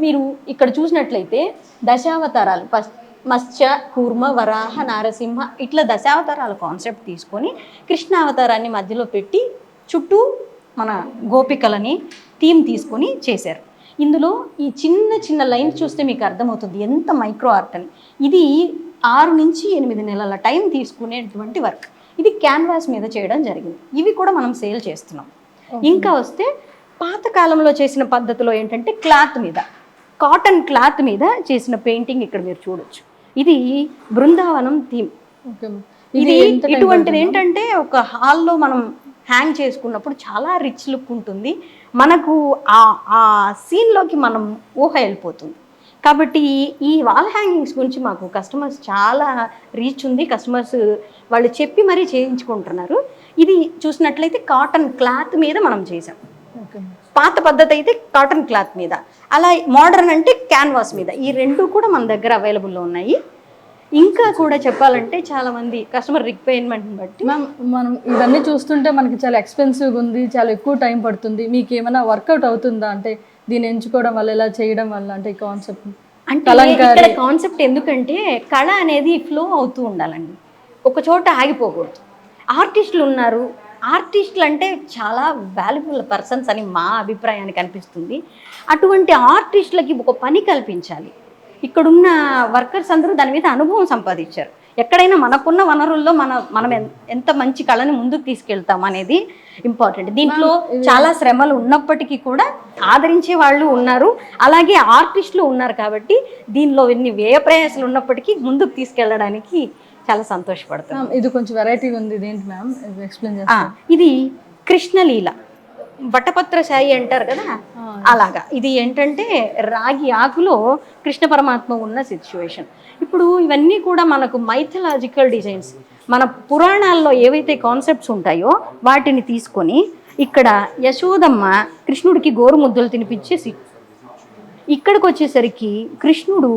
మీరు ఇక్కడ చూసినట్లయితే దశావతారాలు మత్స్య, కూర్మ, వరాహ, నారసింహ ఇట్లా దశావతారాల కాన్సెప్ట్ తీసుకొని కృష్ణావతారాన్ని మధ్యలో పెట్టి చుట్టూ మన గోపికలని థీమ్ తీసుకొని చేశారు. ఇందులో ఈ చిన్న చిన్న లైన్స్ చూస్తే మీకు అర్థమవుతుంది ఎంత మైక్రో ఆర్ట్ అని. ఇది 6 నుంచి 8 నెలల టైం తీసుకునేటువంటి వర్క్. ఇది క్యాన్వాస్ మీద చేయడం జరిగింది. ఇవి కూడా మనం సేల్ చేస్తున్నాం. ఇంకా వస్తే పాతకాలంలో చేసిన పద్ధతిలో ఏంటంటే క్లాత్ మీద, కాటన్ క్లాత్ మీద చేసిన పెయింటింగ్ ఇక్కడ మీరు చూడొచ్చు. ఇది బృందావనం థీమ్. ఇది ఇటువంటిది ఏంటంటే ఒక హాల్లో మనం హ్యాంగ్ చేసుకున్నప్పుడు చాలా రిచ్ లుక్ ఉంటుంది. మనకు ఆ సీన్లోకి మనం ఊహ వెళ్ళిపోతుంది. కాబట్టి ఈ వాల్ హ్యాంగింగ్స్ గురించి మాకు కస్టమర్స్ చాలా రీచ్ ఉంది. కస్టమర్స్ వాళ్ళు చెప్పి మరీ చేయించుకుంటున్నారు. ఇది చూసినట్లయితే కాటన్ క్లాత్ మీద మనం చేసాం. పాత పద్ధతి అయితే కాటన్ క్లాత్ మీద, అలా మోడర్న్ అంటే క్యాన్వాస్ మీద. ఈ రెండు కూడా మన దగ్గర అవైలబుల్లో ఉన్నాయి. ఇంకా కూడా చెప్పాలంటే చాలా మంది కస్టమర్ రిక్వైర్మెంట్ని బట్టి మ్యామ్ మనం ఇవన్నీ చూస్తుంటే మనకి చాలా ఎక్స్పెన్సివ్గా ఉంది, చాలా ఎక్కువ టైం పడుతుంది. మీకు ఏమైనా వర్కౌట్ అవుతుందా? అంటే దీన్ని ఎంచుకోవడం వల్ల, ఇలా చేయడం వల్ల, అంటే ఈ కాన్సెప్ట్ అంటే ఇక్కడ కాన్సెప్ట్ ఎందుకంటే కళ అనేది ఫ్లో అవుతూ ఉండాలండి, ఒక చోట ఆగిపోకూడదు. ఆర్టిస్టులు ఉన్నారు, ఆర్టిస్టులు అంటే చాలా వాల్యుబుల్ పర్సన్స్ అని మా అభిప్రాయానికి అనిపిస్తుంది. అటువంటి ఆర్టిస్టులకి ఒక పని కల్పించాలి. ఇక్కడున్న వర్కర్స్ అందరూ దాని మీద అనుభవం సంపాదించారు. ఎక్కడైనా మనకున్న వనరుల్లో మనం ఎంత మంచి కళని ముందుకు తీసుకెళ్తాం అనేది ఇంపార్టెంట్. దీంట్లో చాలా శ్రమలు ఉన్నప్పటికీ కూడా ఆదరించే వాళ్ళు ఉన్నారు, అలాగే ఆర్టిస్టులు ఉన్నారు. కాబట్టి దీనిలో ఎన్ని వ్యయ ప్రయాసాలు ఉన్నప్పటికీ ముందుకు తీసుకెళ్ళడానికి చాలా సంతోషపడతాం. ఇది కొంచెం వెరైటీగా ఉంది. ఇదేంటి మ్యామ్? ఎక్స్ప్లెయిన్ చేస్తాం. ఇది కృష్ణలీల వటపత్ర శాయి అంటారు కదా, అలాగా. ఇది ఏంటంటే రాగి ఆకులో కృష్ణ పరమాత్మ ఉన్న సిచ్యువేషన్. ఇప్పుడు ఇవన్నీ కూడా మనకు మైథలాజికల్ డిజైన్స్, మన పురాణాల్లో ఏవైతే కాన్సెప్ట్స్ ఉంటాయో వాటిని తీసుకొని ఇక్కడ యశోదమ్మ కృష్ణుడికి గోరుముద్దలు తినిపించేసి, ఇక్కడికి వచ్చేసరికి కృష్ణుడు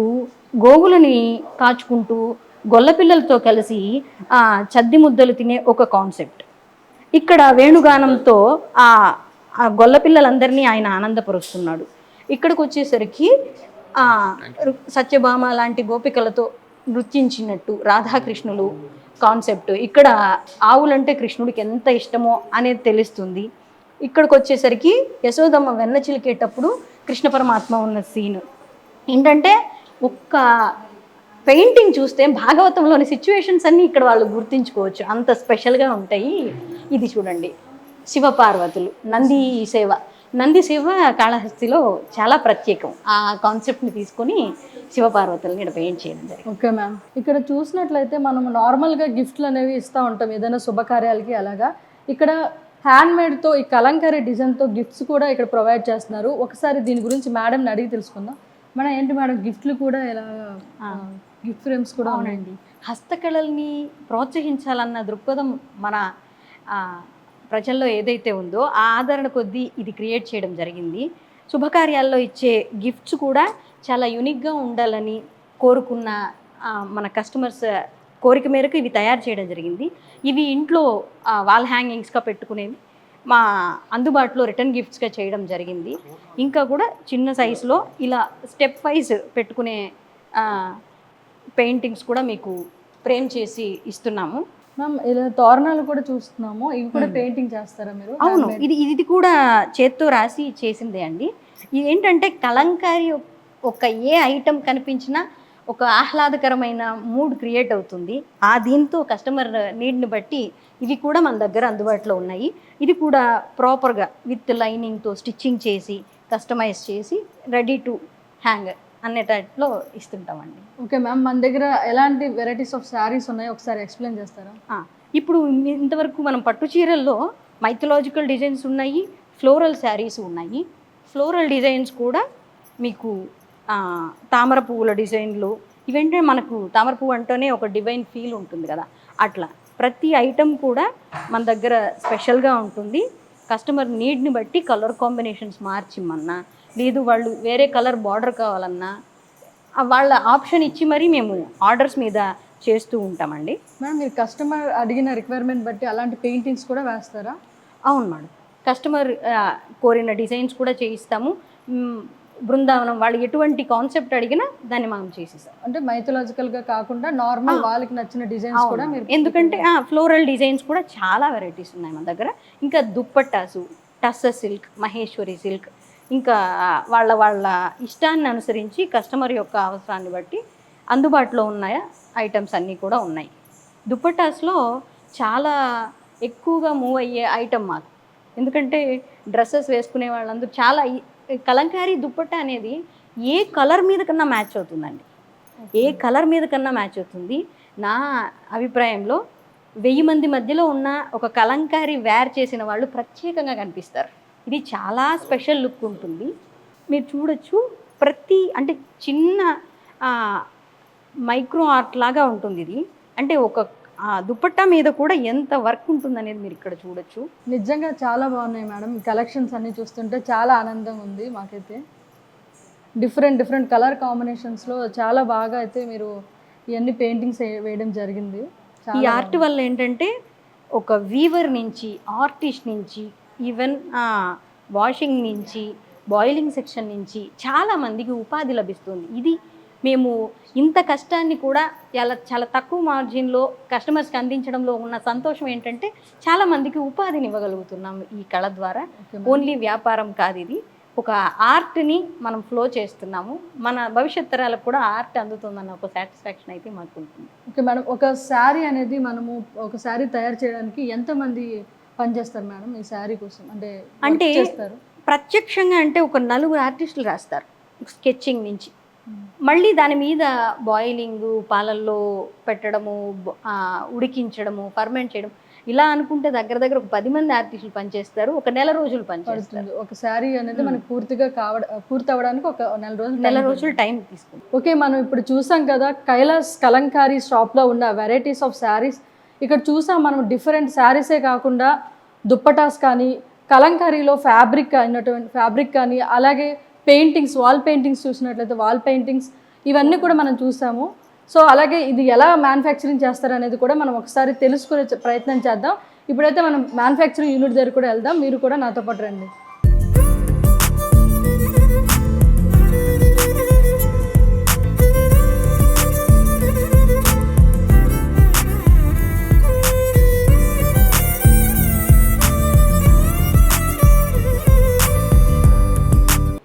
గోవులని కాచుకుంటూ గొల్లపిల్లలతో కలిసి చద్ది ముద్దలు తినే ఒక కాన్సెప్ట్. ఇక్కడ వేణుగానంతో ఆ గొల్లపిల్లలందరినీ ఆయన ఆనందపరుస్తున్నాడు. ఇక్కడికి వచ్చేసరికి సత్యభామ లాంటి గోపికలతో నృత్యించినట్టు రాధాకృష్ణులు కాన్సెప్ట్. ఇక్కడ ఆవులంటే కృష్ణుడికి ఎంత ఇష్టమో అనేది తెలుస్తుంది. ఇక్కడికి వచ్చేసరికి యశోదమ్మ వెన్న చిలికేటప్పుడు కృష్ణ పరమాత్మ ఉన్న సీన్ ఏంటంటే ఒక్క పెయింటింగ్ చూస్తే భాగవతంలోని సిచ్యువేషన్స్ అన్నీ ఇక్కడ వాళ్ళు గుర్తించుకోవచ్చు, అంత స్పెషల్గా ఉంటాయి. ఇది చూడండి, శివపార్వతులు నంది సేవ కాళహస్తిలో చాలా ప్రత్యేకం. ఆ కాన్సెప్ట్ని తీసుకొని శివపార్వతులని ఇక్కడ పెయింట్ చేయడం జరిగింది. ఓకే మ్యామ్, ఇక్కడ చూసినట్లయితే మనం నార్మల్గా గిఫ్ట్లు అనేవి ఇస్తూ ఉంటాం ఏదైనా శుభకార్యాలకి. అలాగా ఇక్కడ హ్యాండ్మేడ్తో ఈ కలంకారీ డిజైన్తో గిఫ్ట్స్ కూడా ఇక్కడ ప్రొవైడ్ చేస్తున్నారు. ఒకసారి దీని గురించి మేడంని అడిగి తెలుసుకుందాం. మేడం ఏంటి మేడం, గిఫ్ట్లు కూడా ఇలా గిఫ్ట్ ఫ్రేమ్స్ కూడా అవునండి. హస్తకళల్ని ప్రోత్సహించాలన్న దృక్పథం మన ప్రజల్లో ఏదైతే ఉందో ఆ ఆదరణ కొద్దీ ఇది క్రియేట్ చేయడం జరిగింది. శుభకార్యాల్లో ఇచ్చే గిఫ్ట్స్ కూడా చాలా యూనిక్గా ఉండాలని కోరుకున్న మన కస్టమర్స్ కోరిక మేరకు ఇవి తయారు చేయడం జరిగింది. ఇవి ఇంట్లో వాల్ హ్యాంగింగ్స్గా పెట్టుకునేవి మా అందుబాటులో రిటర్న్ గిఫ్ట్స్గా చేయడం జరిగింది. ఇంకా కూడా చిన్న సైజులో ఇలా స్టెప్ వైజ్ పెట్టుకునే పెయింటింగ్స్ కూడా మీకు ఫ్రేమ్ చేసి ఇస్తున్నాము. మ్యామ్ ఇలా తోరణాలు కూడా చూస్తున్నాము, ఇవి కూడా పెయింటింగ్ చేస్తారా మీరు? అవును, ఇది కూడా చేత్తో రాసి చేసిందే అండి. ఇది ఏంటంటే కలంకారీ ఒక ఏ ఐటెం కనిపించినా ఒక ఆహ్లాదకరమైన మూడ్ క్రియేట్ అవుతుంది. దీంతో కస్టమర్ నీడ్ని బట్టి ఇవి కూడా మన దగ్గర అందుబాటులో ఉన్నాయి. ఇది కూడా ప్రాపర్గా విత్ లైనింగ్తో స్టిచ్చింగ్ చేసి కస్టమైజ్ చేసి రెడీ టు హ్యాంగ్ అనే టైప్లో ఇస్తుంటామండి. ఓకే మ్యామ్, మన దగ్గర ఎలాంటి వెరైటీస్ ఆఫ్ శారీస్ ఉన్నాయో ఒకసారి ఎక్స్ప్లెయిన్ చేస్తారా? ఇప్పుడు ఇంతవరకు మనం పట్టు చీరల్లో మైథలాజికల్ డిజైన్స్ ఉన్నాయి, ఫ్లోరల్ శారీస్ ఉన్నాయి. ఫ్లోరల్ డిజైన్స్ కూడా మీకు తామర పువ్వుల డిజైన్లు, ఇవంటే మనకు తామర పువ్వు అంటేనే ఒక డివైన్ ఫీల్ ఉంటుంది కదా, అట్లా ప్రతి ఐటెం కూడా మన దగ్గర స్పెషల్గా ఉంటుంది. కస్టమర్ నీడ్ని బట్టి కలర్ కాంబినేషన్స్ మార్చిమ్మన్నా, లేదు వాళ్ళు వేరే కలర్ బార్డర్ కావాలన్నా వాళ్ళ ఆప్షన్ ఇచ్చి మరీ మేము ఆర్డర్స్ మీద చేస్తూ ఉంటామండి. మేడం మీరు కస్టమర్ అడిగిన రిక్వైర్మెంట్ బట్టి అలాంటి పెయింటింగ్స్ కూడా వేస్తారా? అవును మేడం, కస్టమర్ కోరిన డిజైన్స్ కూడా చేయిస్తాము. బృందావనం వాళ్ళు ఎటువంటి కాన్సెప్ట్ అడిగినా దాన్ని మనం చేసిస్తాం. అంటే మైథలాజికల్గా కాకుండా నార్మల్ వాళ్ళకి నచ్చిన డిజైన్స్ కూడా మీరు, ఎందుకంటే ఫ్లోరల్ డిజైన్స్ కూడా చాలా వెరైటీస్ ఉన్నాయి మన దగ్గర. ఇంకా దుప్పట్టాసు, టస్సర్ సిల్క్, మహేశ్వరి సిల్క్, ఇంకా వాళ్ళ ఇష్టాన్ని అనుసరించి కస్టమర్ యొక్క అవసరాన్ని బట్టి అందుబాటులో ఉన్నాయా ఐటమ్స్ అన్నీ కూడా ఉన్నాయి. దుప్పట్టాస్లో చాలా ఎక్కువగా మూవ్ అయ్యే ఐటమ్ మాకు, ఎందుకంటే డ్రెస్సెస్ వేసుకునే వాళ్ళందరూ చాలా కలంకారీ దుప్పట్టా అనేది ఏ కలర్ మీద కన్నా మ్యాచ్ అవుతుందండి, ఏ కలర్ మీద కన్నా మ్యాచ్ అవుతుంది. నా అభిప్రాయంలో 1000 మంది మధ్యలో ఉన్న ఒక కలంకారీ వేర్ చేసిన వాళ్ళు ప్రత్యేకంగా కనిపిస్తారు. ఇది చాలా స్పెషల్ లుక్ ఉంటుంది. మీరు చూడొచ్చు, అంటే చిన్న మైక్రో ఆర్ట్ లాగా ఉంటుంది ఇది. అంటే ఒక దుపట్టా మీద కూడా ఎంత వర్క్ ఉంటుంది అనేది మీరు ఇక్కడ చూడొచ్చు. నిజంగా చాలా బాగున్నాయి మేడం. ఈ కలెక్షన్స్ అన్నీ చూస్తుంటే చాలా ఆనందంగా ఉంది మాకైతే. డిఫరెంట్ కలర్ కాంబినేషన్స్లో చాలా బాగా అయితే మీరు ఇవన్నీ పెయింటింగ్స్ వేయడం జరిగింది. ఈ ఆర్ట్ వల్ల ఏంటంటే ఒక వీవర్ నుంచి, ఆర్టిస్ట్ నుంచి, ఈవెన్ వాషింగ్ నుంచి, బాయిలింగ్ సెక్షన్ నుంచి చాలా మందికి ఉపాధి లభిస్తుంది. ఇది మేము ఇంత కష్టాన్ని కూడా చాలా తక్కువ మార్జిన్లో కస్టమర్స్కి అందించడంలో ఉన్న సంతోషం ఏంటంటే చాలా మందికి ఉపాధిని ఇవ్వగలుగుతున్నాం ఈ కళ ద్వారా. ఓన్లీ వ్యాపారం కాదు, ఇది ఒక ఆర్ట్ని మనం ఫ్లో చేస్తున్నాము. మన భవిష్యత్ తరాలకు కూడా ఆర్ట్ అందుతుందన్న ఒక సాటిస్ఫాక్షన్ అయితే మాకు ఉంటుంది. ఓకే మేడం, ఒక శారీ అనేది మనము ఒక శారీ తయారు చేయడానికి ఎంతమంది పనిచేస్తారు మేడం ఈ శారీ కోసం? అంటే చేస్తారు ప్రత్యక్షంగా అంటే ఒక 4 ఆర్టిస్టులు రాస్తారు స్కెచ్చింగ్ నుంచి, మళ్ళీ దాని మీద బాయిలింగ్, పాలల్లో పెట్టడము, ఉడికించడము, ఫర్మెంట్ చేయడం, ఇలా అనుకుంటే దగ్గర ఒక 10 మంది ఆర్టిస్టులు పనిచేస్తారు. ఒక 1 నెల రోజులు పనిచేస్తారు. ఒక శారీ అనేది మనకు పూర్తిగా పూర్తి అవ్వడానికి ఒక 1 నెల రోజులు టైం తీసుకుంది. ఓకే, మనం ఇప్పుడు చూసాం కదా కైలాస్ కలంకారీ షాప్లో ఉన్న వెరైటీస్ ఆఫ్ శారీస్. ఇక్కడ చూసాం మనం డిఫరెంట్ శారీసే కాకుండా దుప్పటాస్ కానీ, కలంకారీలో ఫ్యాబ్రిక్ కానీ, అలాగే పెయింటింగ్స్, వాల్ పెయింటింగ్స్ చూసినట్లయితే వాల్ పెయింటింగ్స్, ఇవన్నీ కూడా మనం చూసాము. సో అలాగే ఇది ఎలా మ్యానుఫ్యాక్చరింగ్ చేస్తారు అనేది కూడా మనం ఒకసారి తెలుసుకునే ప్రయత్నం చేద్దాం. ఇప్పుడైతే మనం మ్యానుఫ్యాక్చరింగ్ యూనిట్ దగ్గర కూడా వెళ్దాం. మీరు కూడా నాతో పాటు రండి.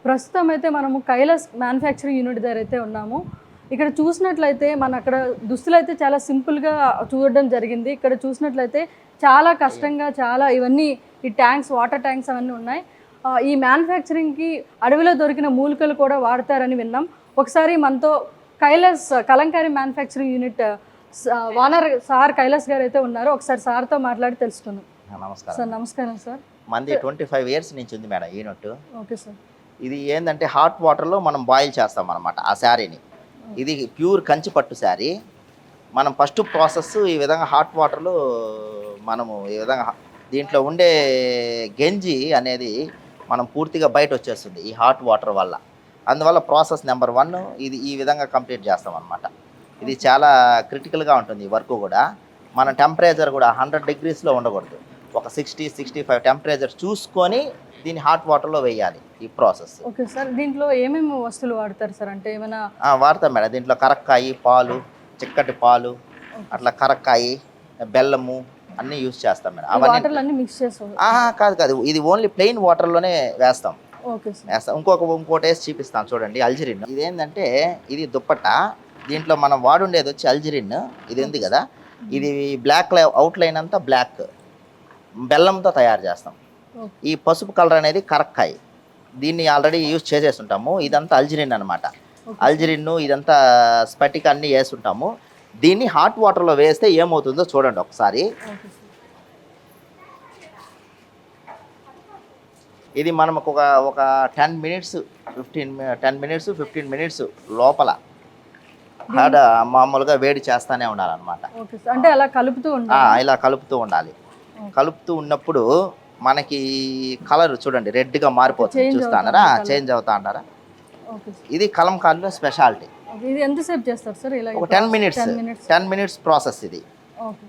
ప్రస్తుతం అయితే మనము కైలాస్ మ్యానుఫ్యాక్చరింగ్ యూనిట్ దగ్గర అయితే ఉన్నాము. ఇక్కడ చూసినట్లయితే అక్కడ దుస్తులు అయితే చాలా సింపుల్గా చూడడం జరిగింది. ఇక్కడ చూసినట్లయితే చాలా కష్టంగా ఇవన్నీ ఈ ట్యాంక్స్, వాటర్ ట్యాంక్స్ అవన్నీ ఉన్నాయి. ఈ మ్యానుఫ్యాక్చరింగ్కి అడవిలో దొరికిన మూలికలు కూడా వాడతారని విన్నాం. ఒకసారి మనతో Kailash Kalamkari manufacturing unit owner sir Kailash గారు అయితే ఉన్నారు. ఒకసారి సార్తో మాట్లాడి తెలుసుకుందాం. నమస్కారం సార్. నమస్కారం సార్. మంది 25 ఇయర్స్ నుంచి ఉంది మేడం యూనిట్. Okay sir. ఇది ఏంటంటే హాట్ వాటర్లో మనం బాయిల్ చేస్తాం అనమాట ఆ శారీని. ఇది ప్యూర్ కంచి పట్టు శారీ. మనం ఫస్ట్ ప్రాసెస్ ఈ విధంగా హాట్ వాటర్లో మనము ఈ విధంగా దీంట్లో ఉండే గంజి అనేది మనం పూర్తిగా బయట వచ్చేస్తుంది ఈ హాట్ వాటర్ వల్ల. అందువల్ల ప్రాసెస్ నెంబర్ 1 ఇది ఈ విధంగా కంప్లీట్ చేస్తాం అనమాట. ఇది చాలా క్రిటికల్గా ఉంటుంది ఈ వర్క్ కూడా. మన టెంపరేచర్ కూడా 100 డిగ్రీస్లో ఉండకూడదు, ఒక 60-65 టెంపరేచర్ చూసుకొని దీన్ని హాట్ వాటర్లో వేయాలి ఈ ప్రాసెస్. Okay sir. దీంట్లో ఏమేమి వస్తువులు వాడతారు సార్? అంటే ఏమైనా వాడతాం మేడం. దీంట్లో కరక్కాయి, పాలు, చిక్కటి పాలు, అట్లా కరక్కాయి, బెల్లము అన్నీ యూజ్ చేస్తాం మేడం. అవన్నీ మిక్స్ చేస్తాం? కాదు, ఇది ఓన్లీ ప్లెయిన్ వాటర్లోనే వేస్తాం. Okay sir. వేస్తాం. ఇంకోటి వేసి చూపిస్తాను చూడండి. అల్జరిన్ ఇదేంటంటే ఇది దుప్పట్ట. దీంట్లో మనం వాడుండేది వచ్చి అల్జరిన్. ఇది ఉంది కదా, ఇది బ్లాక్ అవుట్లైన్ అంతా బ్లాక్ బెల్లంతో తయారు చేస్తాం. ఈ పసుపు కలర్ అనేది కరక్కాయ. దీన్ని ఆల్రెడీ యూజ్ చేసేస్తుంటాము. ఇదంతా అల్జరిన్ అనమాట. అల్జరిన్ ఇదంతా స్పటిక్ అన్నీ వేస్తుంటాము. దీన్ని హాట్ వాటర్లో వేస్తే ఏమవుతుందో చూడండి ఒకసారి. ఇది మనం ఒక 10 మినిట్స్ 15 మినిట్స్ లోపల మామూలుగా వేడి చేస్తానే ఉండాలన్నమాట. Okay sir. అంటే అలా కలుపుతూ ఉండాలి. ఇలా కలుపుతూ ఉండాలి. కలుపుతూ ఉన్నప్పుడు మనకి కలర్ చూడండి రెడ్గా మారిపోతుంది. చూస్తానరా చేంజ్ అవుతా అంటారా. ఓకే. ఇది కలంకారీలో స్పెషాలిటీ. ఇది ఎంతసేపు చేస్తారు సార్ ఇలా? ఒక 10 మినిట్స్ ప్రాసెస్ ఇది. ఓకే.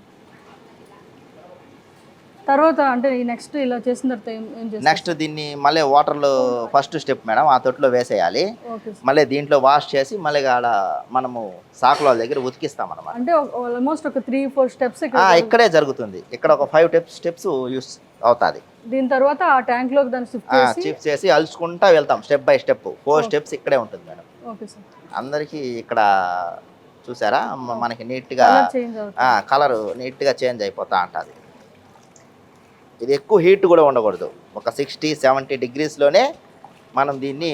తర్వాత అంటే నెక్స్ట్ ఇలా చేసిన తర్వాత ఏం చేస్తారు? నెక్స్ట్ దీన్ని మళ్ళీ వాటర్లో ఫస్ట్ స్టెప్ మేడం ఆ తొట్టులో వేసేయాలి. ఓకే. మళ్ళీ దీంట్లో వాష్ చేసి మళ్ళీ ఆడ మనము సాకుల దగ్గర ఉతికిస్తాం అన్నమాట. అంటే ఆల్మోస్ట్ ఒక 3-4 స్టెప్స్ ఇక్కడే జరుగుతుంది. ఇక్కడ ఒక 5 స్టెప్స్ యూస్ అవుతుంది. దీని తర్వాత ఆ ట్యాంక్ లోకి దాన్ని షిఫ్ట్ చేసి అలుచుకుంటా వెళ్తాం స్టెప్ బై స్టెప్. 4 స్టెప్స్ ఇక్కడే ఉంటుంది మేడం. Okay sir. అందరికీ ఇక్కడ చూసారా మనకి నీట్గా కలర్ నీట్గా చేంజ్ అయిపోతా ఉంటుంది. ఇది ఎక్కువ హీట్ కూడా ఉండకూడదు. ఒక 60-70 డిగ్రీస్లోనే మనం దీన్ని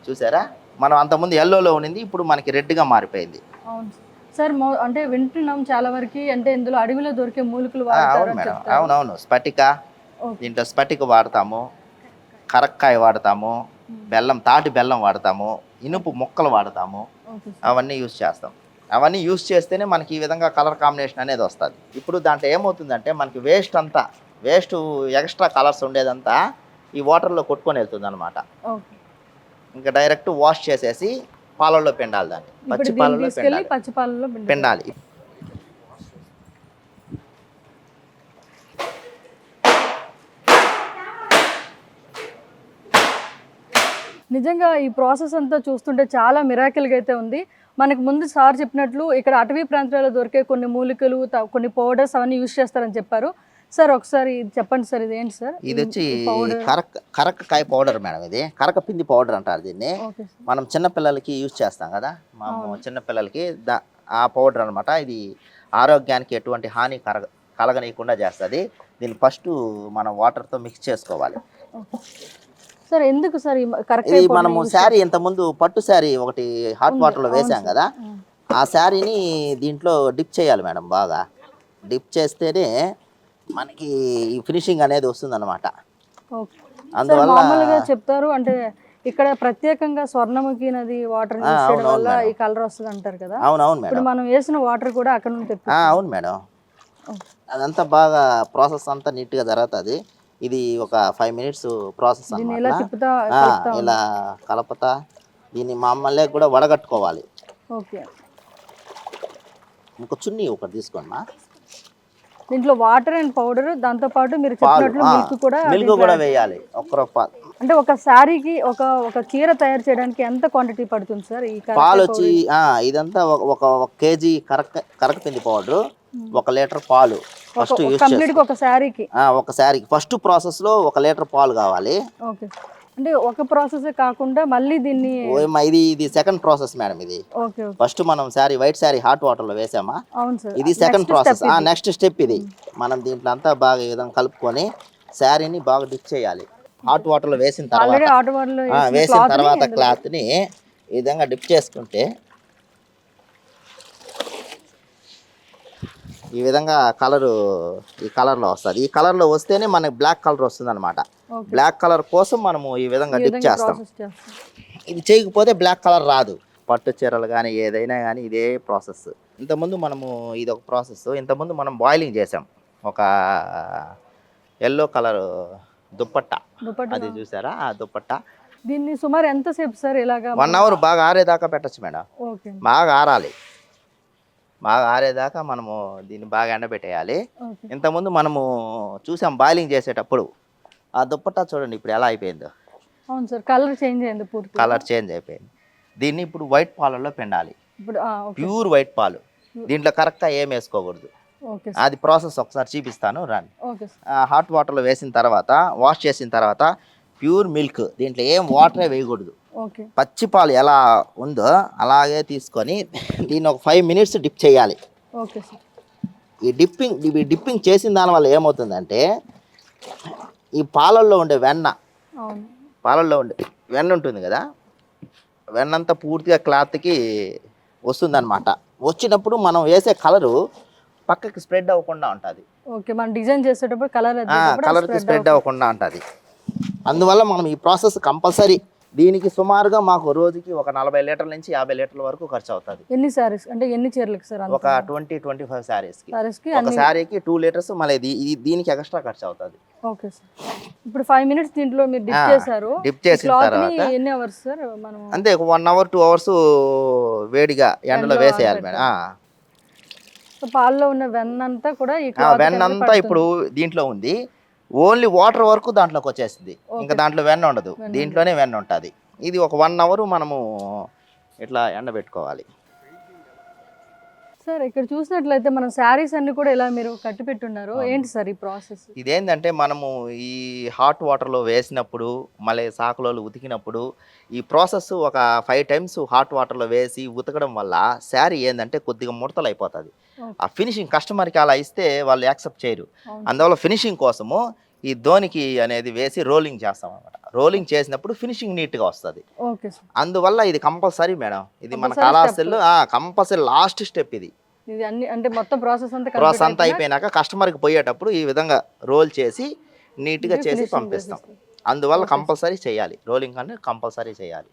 చూసారా. మనం అంతకుముందు ఎల్లోలో ఉండింది, ఇప్పుడు మనకి రెడ్గా మారిపోయింది. అవును సార్. అంటే వింటున్నాం చాలా వరకు అంటే ఇందులో అడవిలో దొరికే మూలికలు అవును మేడం. అవునవును. స్ఫటిక, దీంట్లో స్ఫటిక వాడతాము, కరక్కాయ వాడతాము, బెల్లం తాటి బెల్లం వాడతాము, ఇనుపు ముక్కలు వాడతాము. అవన్నీ యూజ్ చేస్తాం. అవన్నీ యూజ్ చేస్తేనే మనకి ఈ విధంగా కలర్ కాంబినేషన్ అనేది వస్తుంది. ఇప్పుడు దాంట్లో ఏమవుతుందంటే మనకి వేస్ట్ ఎక్స్ట్రా కలర్స్ ఉండేదంతా ఈ వాటర్లో కొట్టుకొని వెళ్తుంది అనమాట. ఇంకా డైరెక్ట్ వాష్ చేసేసి పాలల్లో పిండాలి. దాన్ని పచ్చి పాలల్లో పిండాలి. నిజంగా ఈ ప్రాసెస్ అంతా చూస్తుంటే చాలా మిరాకిల్గా అయితే ఉంది. మనకు ముందు సార్ చెప్పినట్లు ఇక్కడ అటవీ ప్రాంతాల్లో దొరికే కొన్ని మూలికలు, కొన్ని పౌడర్స్ అవన్నీ యూజ్ చేస్తారని చెప్పారు. సార్ ఒకసారి చెప్పండి సార్, ఇది ఏంటి సార్? ఇది వచ్చి కరక్కాయ పౌడర్ మేడం. ఇది కరకపిండి పౌడర్ అంటారు దీన్ని. మనం చిన్నపిల్లలకి యూజ్ చేస్తాం కదా, చిన్నపిల్లలకి ఆ పౌడర్ అనమాట. ఇది ఆరోగ్యానికి ఎటువంటి హాని కలగనీయకుండా చేస్తుంది. దీన్ని ఫస్ట్ మనం వాటర్తో మిక్స్ చేసుకోవాలి. సార్ ఎందుకు సార్ ఇది మనము శారీ ఇంతకుముందు పట్టు శారీ ఒకటి హాట్ వాటర్లో వేసాం కదా, ఆ శారీని దీంట్లో డిప్ చేయాలి మేడం. బాగా డిప్ చేస్తేనే మనకి ఈ ఫినిషింగ్ అనేది వస్తుంది అనమాట. అందువల్ల చెప్తారు అంటే ఇక్కడ ప్రత్యేకంగా స్వర్ణముఖి నది వాటర్ వల్ల ఈ కలర్ వస్తుంది అంటారు కదా. అవునవును మేడం. ఇప్పుడు మనం వేసిన వాటర్ కూడా అక్కడ నుంచి. అవును మేడం. అదంతా బాగా ప్రాసెస్ అంతా నీట్గా జరుగుతుంది. ఇది ఒక 5 మినిట్స్ ప్రాసెస్ అన్నమాట. ఇలా కలపతా దీన్ని మామూలుగా కూడా వడగట్టుకోవాలి. ఓకే. ఇంకో చున్నీ ఒకటి తీసుకోండి. దీంట్లో వాటర్ అండ్ పౌడర్, దాంతో పాటు మీరు చెప్పినట్లు మిల్క్ కూడా వేయాలి. అంటే ఒక శారీకి ఒక చీర తయారు చేయడానికి ఎంత క్వాంటిటీ పడుతుంది సార్? ఈ పాలు వచ్చి ఇదంతా ఒక కేజీ కరకపిండి పౌడర్, 1 లీటర్ పాలు ఫస్ట్ యూజ్ చేయాలి. ఒక శారీకి ఫస్ట్ ప్రాసెస్ లో 1 లీటర్ పాలు కావాలి. ఓకే. అంటే ఒక ప్రాసెస్ కాకుండా మళ్ళీ దీన్ని ఇది సెకండ్ ప్రాసెస్ మేడం. ఇది ఫస్ట్ మనం వైట్ శారీ హాట్ వాటర్ లో వేసామా, ఇది సెకండ్ ప్రాసెస్. నెక్స్ట్ స్టెప్ ఇది. మనం దీంట్లో అంతా బాగా ఈ విధంగా కలుపుకొని శారీని బాగా డిప్ చేయాలి. హాట్ వాటర్ లో వేసిన తర్వాత క్లాత్ ని ఈ విధంగా డిప్ చేసుకుంటే ఈ విధంగా ఈ కలర్లో వస్తుంది. ఈ కలర్లో వస్తేనే మనకి బ్లాక్ కలర్ వస్తుంది అనమాట. బ్లాక్ కలర్ కోసం మనము ఈ విధంగా డిప్ చేస్తాం. ఇది చేయకపోతే బ్లాక్ కలర్ రాదు. పట్టు చీరలు కానీ ఏదైనా కానీ ఇదే ప్రాసెస్. ఇంతకుముందు మనము ఇది ఒక ప్రాసెస్. ఇంతకుముందు మనం బాయిలింగ్ చేసాం ఒక ఎల్లో కలర్ దుప్పట్టా, అది చూసారా ఆ దుప్పట్టా. దీన్ని సుమారు ఎంతసేపు సార్ ఇలాగా? 1 అవర్ బాగా ఆరేదాకా పెట్టచ్చు మేడం. బాగా ఆరాలి. బాగా ఆరేదాకా మనము దీన్ని బాగా ఎండబెట్టేయాలి. ఇంతకుముందు మనము చూసాం బాయిలింగ్ చేసేటప్పుడు ఆ దుప్పట్టా చూడండి ఇప్పుడు ఎలా అయిపోయిందో. అవును సార్, కలర్ చేంజ్ అయింది. పూర్తి కలర్ చేంజ్ అయిపోయింది. దీన్ని ఇప్పుడు వైట్ పాలలో పిండాలి. ప్యూర్ వైట్ పాలు. దీంట్లో కరెక్ట్గా ఏం వేసుకోకూడదు. అది ప్రాసెస్ ఒకసారి చూపిస్తాను రండి. హాట్ వాటర్లో వేసిన తర్వాత వాష్ చేసిన తర్వాత ప్యూర్ మిల్క్, దీంట్లో ఏం వాటరే వేయకూడదు. పచ్చి పాలు ఎలా ఉందో అలాగే తీసుకొని దీన్ని ఒక 5 మినిట్స్ డిప్ చేయాలి. ఈ డిప్పింగ్ చేసిన దానివల్ల ఏమవుతుందంటే ఈ పాలల్లో ఉండే వెన్న ఉంటుంది కదా, వెన్నంతా పూర్తిగా క్లాత్కి వస్తుందన్నమాట. వచ్చినప్పుడు మనం వేసే కలరు పక్కకి స్ప్రెడ్ అవ్వకుండా ఉంటుంది. మనం డిజైన్ చేసేటప్పుడు కలర్కి స్ప్రెడ్ అవ్వకుండా ఉంటుంది. అందువల్ల మనం ఈ ప్రాసెస్ కంపల్సరీ దీనికి సుమారుగా మాకు రోజుకి ఒక 40 లీటర్ల నుంచి 50 లీటర్ల వరకు ఖర్చు అవుతుంది. ఎన్ని సారీస్ అంటే ఎన్ని చీరలకు సార్? ఒక 20-25 శారీస్కి. సారీస్కి ఒక శారీకి 2 లీటర్స్, మళ్ళీ దీనికి ఎక్స్ట్రా ఖర్చు అవుతుంది. Okay sir. ఇప్పుడు 5 మినిట్స్ దీంట్లో మీరు డిప్ చేశారు. డిప్ చేసిన తర్వాత ఎన్ని అవర్స్ సార్ మనం? అంతే, ఒక 1 అవర్ 2 అవర్స్ వేడిగా ఎండలో వేసేయాలి మేడం. సో పాల్లో ఉన్న వెన్నంతా కూడా ఈ వెన్నంతా ఇప్పుడు దీంట్లో ఉంది. ఓన్లీ వాటర్ వరకు దాంట్లోకి వచ్చేస్తుంది. ఇంకా దాంట్లో వెన్న ఉండదు, దీంట్లోనే వెన్న ఉంటుంది. ఇది ఒక 1 అవర్ మనము ఇట్లా ఎండబెట్టుకోవాలి. సార్ ఇక్కడ చూసినట్లయితే మనం శారీస్ అన్ని కూడా ఇలా మీరు కట్టి పెట్టున్నారు. ఏంటి సార్ ఈ ప్రాసెస్? ఇదేంటంటే మనము ఈ హాట్ వాటర్లో వేసినప్పుడు, మళ్ళీ సాకులో ఉతికినప్పుడు ఈ ప్రాసెస్ ఒక 5 టైమ్స్ హాట్ వాటర్లో వేసి ఉతకడం వల్ల శారీ ఏంటంటే కొద్దిగా ముడతలు అయిపోతుంది. ఆ ఫినిషింగ్ కస్టమర్కి అలా ఇస్తే వాళ్ళు యాక్సెప్ట్ చేయరు. అందువల్ల ఫినిషింగ్ కోసము ఈ ధోనికి అనేది వేసి రోలింగ్ చేస్తాం అన్నమాట. రోలింగ్ చేసినప్పుడు ఫినిషింగ్ నీట్గా వస్తుంది. అందువల్ల ఇది కంపల్సరీ మేడం. ఇది మన కళాశాలలో కంపల్సరీ లాస్ట్ స్టెప్ ఇది. ఇది అన్ని అంటే మొత్తం ప్రాసెస్ అంతా అయిపోయినాక కస్టమర్కి పోయేటప్పుడు ఈ విధంగా రోల్ చేసి నీట్గా చేసి పంపిస్తాం. అందువల్ల కంపల్సరీ చేయాలి, రోలింగ్ అంటే కంపల్సరీ చేయాలి.